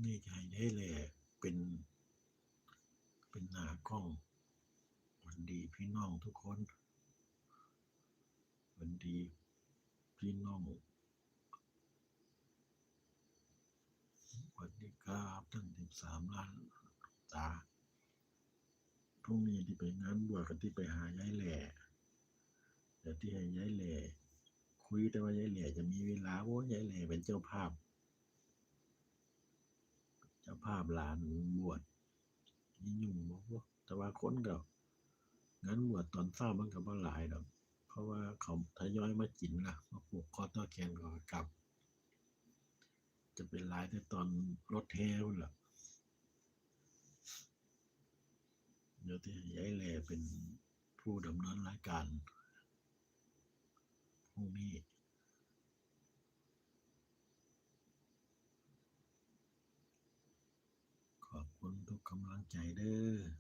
นี่จะให้ได้เลยเป็นหน้ากล้องหวันดีพี่น้องทุกคนหวันดีพี่น้องหวันดีครับทั้ง13 ล้านตาพรุ่งนี้ที่ไปงานบวชกันที่ไปหายายแหล่แต่ที่ให้ยายแหล่คุยแต่ว่ายายแหล่จะมีเวลาโอ้ยายแหล่เป็นเจ้าภาพหลานบวชนี่ยุ่งบ่แต่ว่าคนก็งานบวชตอนเช้ามันก็บ่หลายดอกเพราะว่าเขาทยอยมากินล่ะมาผูกคอต่อแขนก็กลับจะเป็นหลายแต่ตอนรถแห่พุ่นล่ะเดี๋ยวที่ให้ยายแหล่เป็นผู้ดำเนินรายการพรุ่งนี้ขอบคุณทุกกำลังใจเด้อ